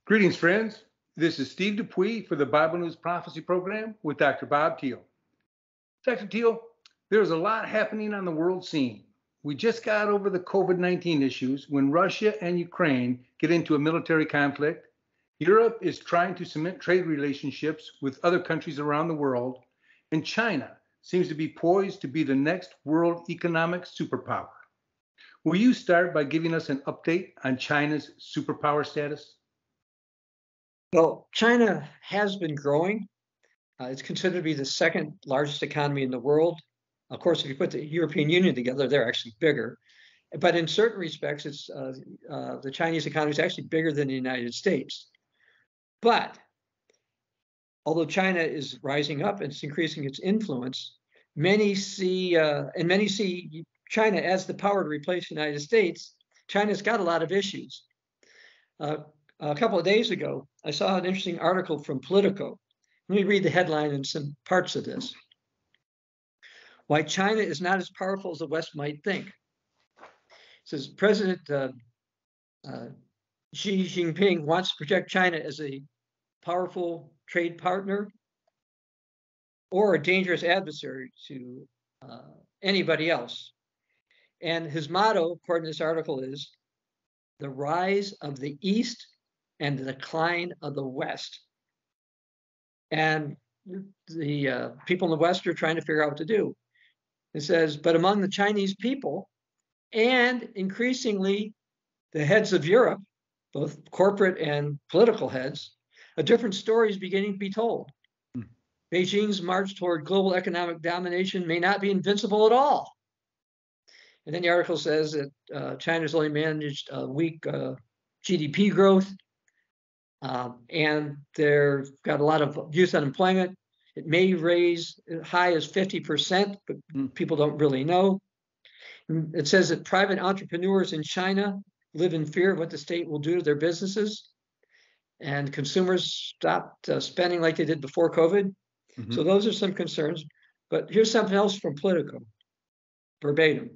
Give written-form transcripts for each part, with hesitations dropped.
Greetings, friends. This is Steve Dupuie for the Bible News Prophecy Program with Dr. Bob Thiel. Dr. Thiel, there's a lot happening on the world scene. We just got over the COVID-19 issues when Russia and Ukraine get into a military conflict. Europe is trying to cement trade relationships with other countries around the world, and China seems to be poised to be the next world economic superpower. Will you start by giving us an update on China's superpower status? Well, China has been growing. It's considered to be the second largest economy in the world. Of course, if you put the European Union together, they're actually bigger. But in certain respects, the Chinese economy is actually bigger than the United States. But although China is rising up and it's increasing its influence, many see China as the power to replace the United States. China's got a lot of issues. A couple of days ago, I saw an interesting article from Politico. Let me read the headline and some parts of this. Why China is not as powerful as the West might think. It says President Xi Jinping wants to project China as a powerful trade partner or a dangerous adversary to anybody else. And his motto, according to this article, is the rise of the East and the decline of the West. And the people in the West are trying to figure out what to do. It says, but among the Chinese people and increasingly the heads of Europe, both corporate and political heads, a different story is beginning to be told. Beijing's march toward global economic domination may not be invincible at all. And then the article says that China's only managed a weak GDP growth, and they've got a lot of youth unemployment. It may raise as high as 50%, but people don't really know. And it says that private entrepreneurs in China live in fear of what the state will do to their businesses, and consumers stopped spending like they did before COVID. So those are some concerns. But here's something else from Politico, verbatim.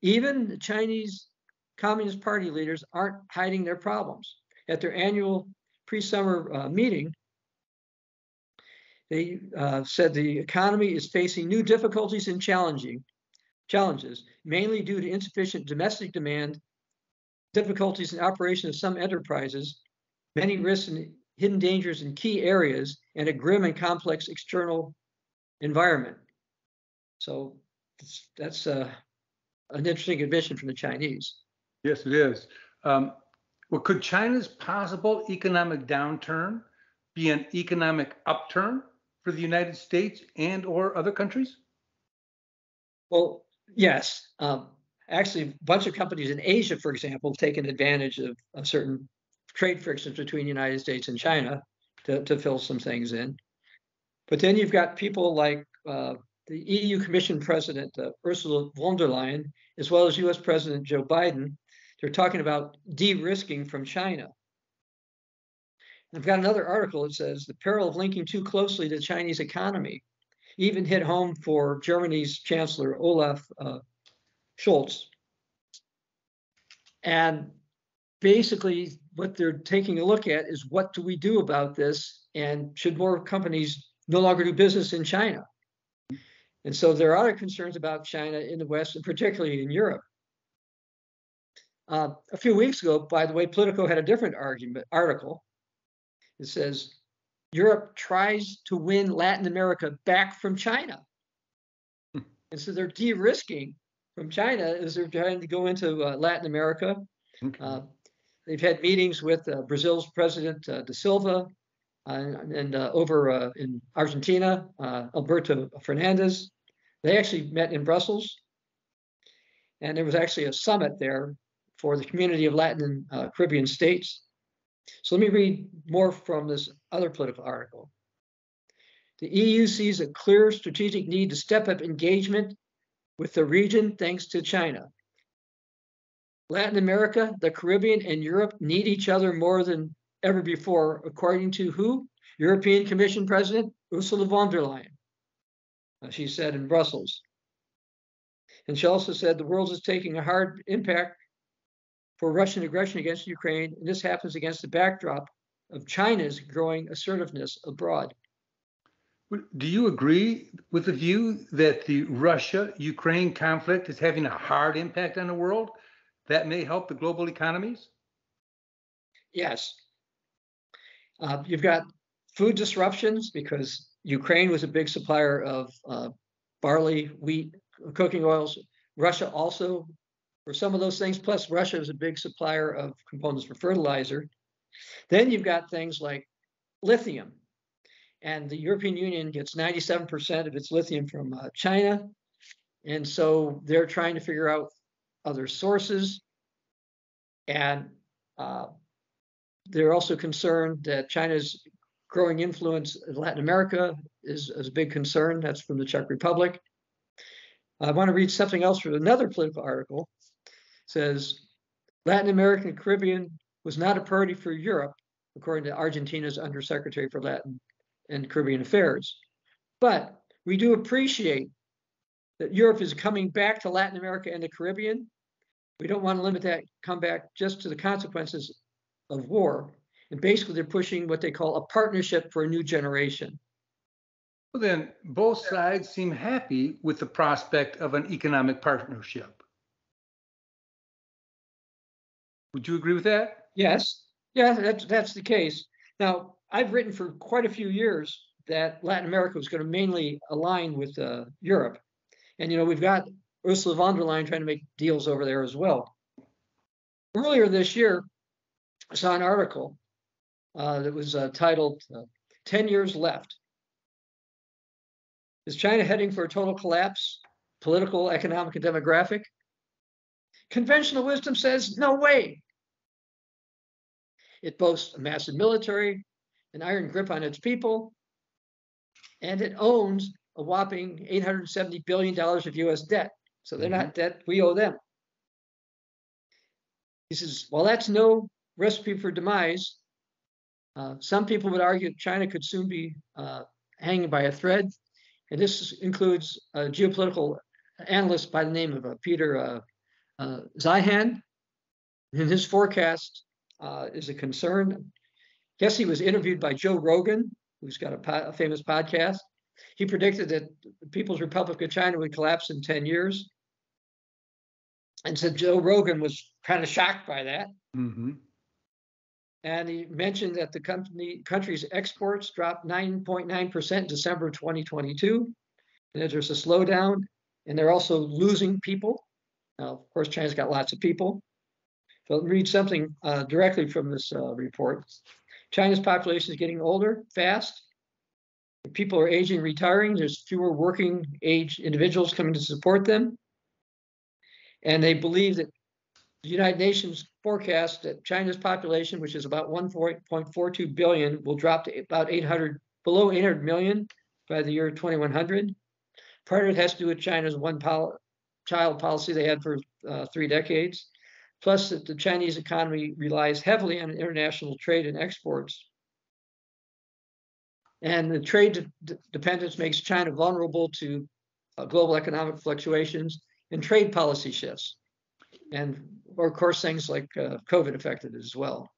Even the Chinese Communist Party leaders aren't hiding their problems. At their annual pre-summer meeting, they said the economy is facing new difficulties and challenges, mainly due to insufficient domestic demand, difficulties in operation of some enterprises, many risks and hidden dangers in key areas, and a grim and complex external environment. So that's an interesting admission from the Chinese. Yes, it is. Well, could China's possible economic downturn be an economic upturn for the United States and or other countries? Well, yes. Actually, a bunch of companies in Asia, for example, have taken advantage of certain trade frictions between the United States and China to fill some things in. But then you've got people like the EU Commission President Ursula von der Leyen, as well as US President Joe Biden. They're talking about de-risking from China. I've got another article that says the peril of linking too closely to the Chinese economy even hit home for Germany's Chancellor Olaf Scholz. And basically what they're taking a look at is, what do we do about this? And should more companies no longer do business in China? And so there are other concerns about China in the West, and particularly in Europe. A few weeks ago, by the way, Politico had a different article. It says, Europe tries to win Latin America back from China. And so they're de-risking from China as they're trying to go into Latin America. They've had meetings with Brazil's President da Silva and over in Argentina, Alberto Fernandez. They actually met in Brussels. And there was actually a summit there for the community of Latin and Caribbean states. So let me read more from this other political article. The EU sees a clear strategic need to step up engagement with the region thanks to China. Latin America, the Caribbean, and Europe need each other more than ever before, according to who? European Commission President Ursula von der Leyen. She said in Brussels. And she also said the world is taking a hard impact for Russian aggression against Ukraine, and this happens against the backdrop of China's growing assertiveness abroad. Do you agree with the view that the Russia-Ukraine conflict is having a hard impact on the world that may help the global economies? Yes. You've got food disruptions because Ukraine was a big supplier of barley, wheat, cooking oils. Russia also, for some of those things, plus Russia is a big supplier of components for fertilizer. Then you've got things like lithium. And the European Union gets 97% of its lithium from China. And so they're trying to figure out other sources. And they're also concerned that China's growing influence in Latin America is a big concern. That's from the Czech Republic. I want to read something else from another political article. It says, Latin America and Caribbean was not a priority for Europe, according to Argentina's Undersecretary for Latin and Caribbean Affairs. But we do appreciate that Europe is coming back to Latin America and the Caribbean. We don't want to limit that comeback just to the consequences of war. And basically, they're pushing what they call a partnership for a new generation. Well, then both sides seem happy with the prospect of an economic partnership. Would you agree with that? Yes. Yeah, that's the case. Now, I've written for quite a few years that Latin America was going to mainly align with Europe. And, we've got Ursula von der Leyen trying to make deals over there as well. Earlier this year, I saw an article that was titled 10 Years Left. Is China heading for a total collapse, political, economic, and demographic? Conventional wisdom says, no way. It boasts a massive military, an iron grip on its people, and it owns a whopping $870 billion of US debt. So they're not debt, we owe them. He says, well, that's no recipe for demise. Some people would argue that China could soon be hanging by a thread. And this includes a geopolitical analyst by the name of Peter Zeihan. And his forecast is a concern. Guess he was interviewed by Joe Rogan, who's got a famous podcast. He predicted that the People's Republic of China would collapse in 10 years. And said Joe Rogan was kind of shocked by that. Mm-hmm. And he mentioned that the country's exports dropped 9.9% in December 2022. And that there's a slowdown. And they're also losing people. Now, of course, China's got lots of people. So I'll read something directly from this report. China's population is getting older fast. People are aging, retiring. There's fewer working age individuals coming to support them. And they believe that the United Nations forecast that China's population, which is about 1.42 billion, will drop to about below 800 million by the year 2100. Part of it has to do with China's one-child policy they had for 3 decades. Plus, that the Chinese economy relies heavily on international trade and exports. And the trade dependence makes China vulnerable to global economic fluctuations and trade policy shifts. And of course, things like COVID affected it as well.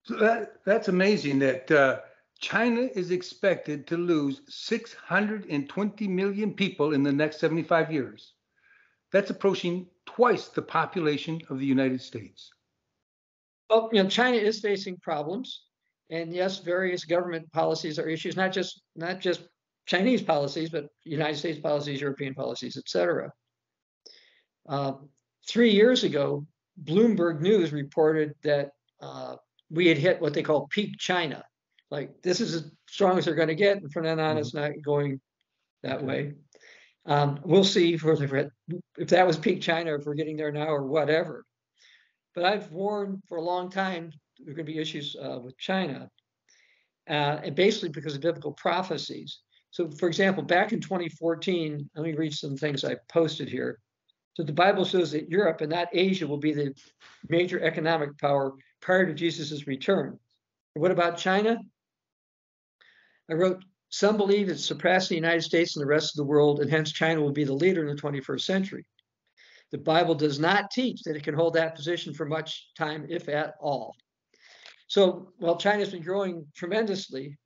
So that's amazing that China is expected to lose 620 million people in the next 75 years. That's approaching twice the population of the United States. Well, China is facing problems. And yes, various government policies are issues, not just Chinese policies, but United States policies, European policies, et cetera. 3 years ago, Bloomberg News reported that we had hit what they call peak China. Like, this is as strong as they're going to get, and from then on, it's not going that way. We'll see if that was peak China, or if we're getting there now, or whatever. But I've warned for a long time there are going to be issues with China, and basically because of biblical prophecies. So, for example, back in 2014, let me read some things I posted here. So the Bible shows that Europe and not Asia will be the major economic power prior to Jesus' return. What about China? I wrote, some believe it's surpassed the United States and the rest of the world, and hence China will be the leader in the 21st century. The Bible does not teach that it can hold that position for much time, if at all. So while China's been growing tremendously,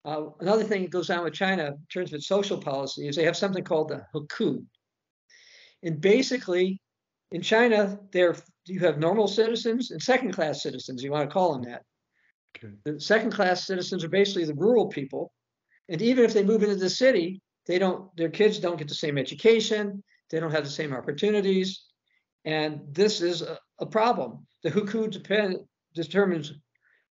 another thing that goes on with China in terms of its social policy is they have something called the hukou. And basically, in China, you have normal citizens and second-class citizens. You want to call them that. Okay. The second-class citizens are basically the rural people, and even if they move into the city, their kids don't get the same education. They don't have the same opportunities, and this is a problem. The hukou determines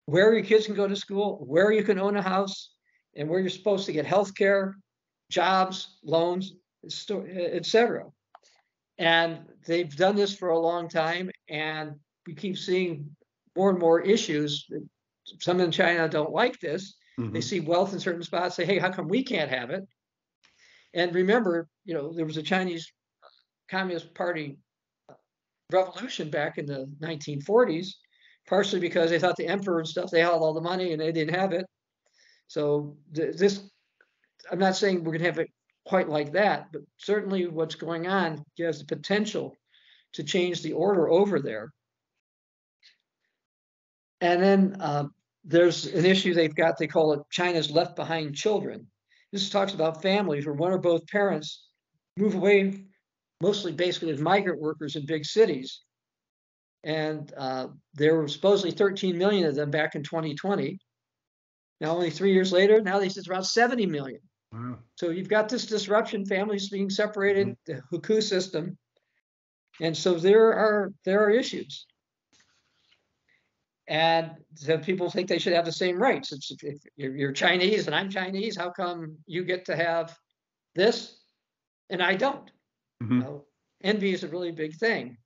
where your kids can go to school, where you can own a house, and where you're supposed to get health care, jobs, loans, etc. And they've done this for a long time, and we keep seeing more and more issues. Some in China don't like this. Mm-hmm. They see wealth in certain spots, say, hey, how come we can't have it? And remember, there was a Chinese Communist Party revolution back in the 1940s, partially because they thought the emperor and stuff, they had all the money and they didn't have it. So I'm not saying we're going to have it quite like that, but certainly what's going on has the potential to change the order over there. And then there's an issue they call it China's left behind children. This talks about families where one or both parents move away, mostly basically as migrant workers in big cities. And there were supposedly 13 million of them back in 2020. Now, only 3 years later, now they say it's around 70 million. Wow. So you've got this disruption, families being separated, the hukou system. And so there are issues. And so people think they should have the same rights. If you're Chinese and I'm Chinese, how come you get to have this and I don't? Mm-hmm. Envy is a really big thing.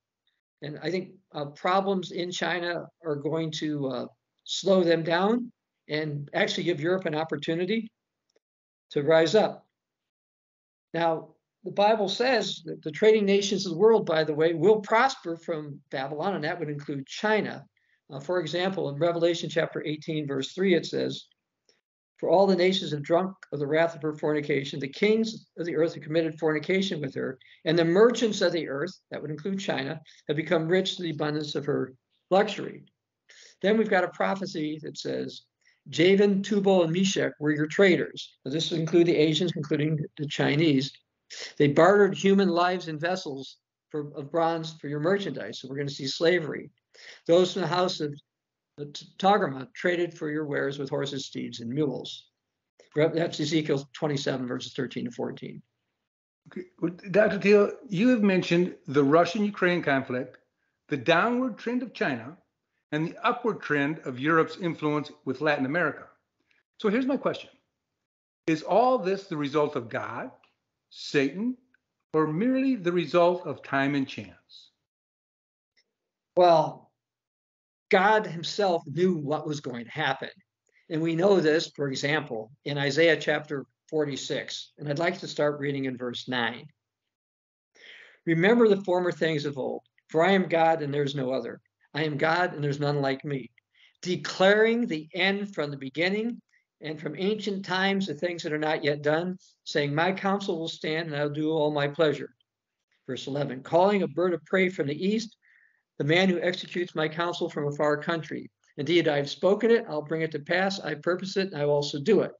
And I think problems in China are going to slow them down and actually give Europe an opportunity to rise up. Now, the Bible says that the trading nations of the world, by the way, will prosper from Babylon, and that would include China. For example, in Revelation chapter 18, verse 3, it says, for all the nations have drunk of the wrath of her fornication. The kings of the earth have committed fornication with her, and the merchants of the earth, that would include China, have become rich to the abundance of her luxury. Then we've got a prophecy that says, Javan, Tubal, and Meshach were your traders. Now, this would include the Asians, including the Chinese. They bartered human lives and vessels of bronze for your merchandise. So we're going to see slavery. Those from the house of Togarmah traded for your wares with horses, steeds, and mules. That's Ezekiel 27, verses 13 to 14. Okay. Well, Dr. Thiel, you have mentioned the Russian-Ukraine conflict, the downward trend of China, and the upward trend of Europe's influence with Latin America. So here's my question. Is all this the result of God, Satan, or merely the result of time and chance? Well, God himself knew what was going to happen. And we know this, for example, in Isaiah chapter 46. And I'd like to start reading in verse 9. Remember the former things of old, for I am God and there's no other. I am God and there's none like me, declaring the end from the beginning and from ancient times the things that are not yet done, saying, my counsel will stand and I'll do all my pleasure. Verse 11, calling a bird of prey from the east, the man who executes my counsel from a far country. Indeed, I've spoken it, I'll bring it to pass, I purpose it, and I will also do it.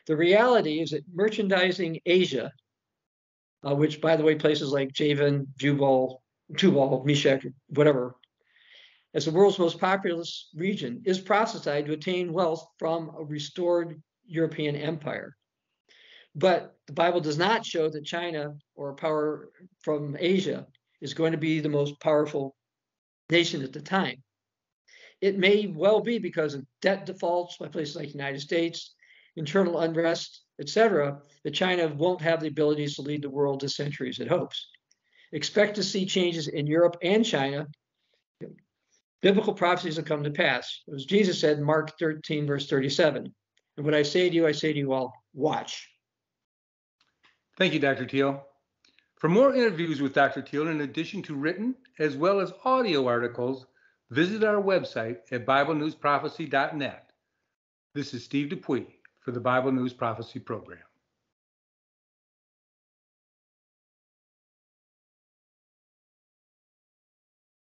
The reality is that merchandising Asia, which, by the way, places like Javan, Tubal, Meshach, whatever, as the world's most populous region, is prophesied to attain wealth from a restored European empire. But the Bible does not show that China or power from Asia is going to be the most powerful nation at the time. It may well be because of debt defaults by places like the United States, internal unrest, etc., that China won't have the abilities to lead the world as centuries it hopes. Expect to see changes in Europe and China. Biblical prophecies will come to pass. As Jesus said in Mark 13, verse 37, and what I say to you all, watch. Thank you, Dr. Thiel. For more interviews with Dr. Thiel, in addition to written as well as audio articles, visit our website at BibleNewsProphecy.net. This is Steve Dupuie for the Bible News Prophecy Program.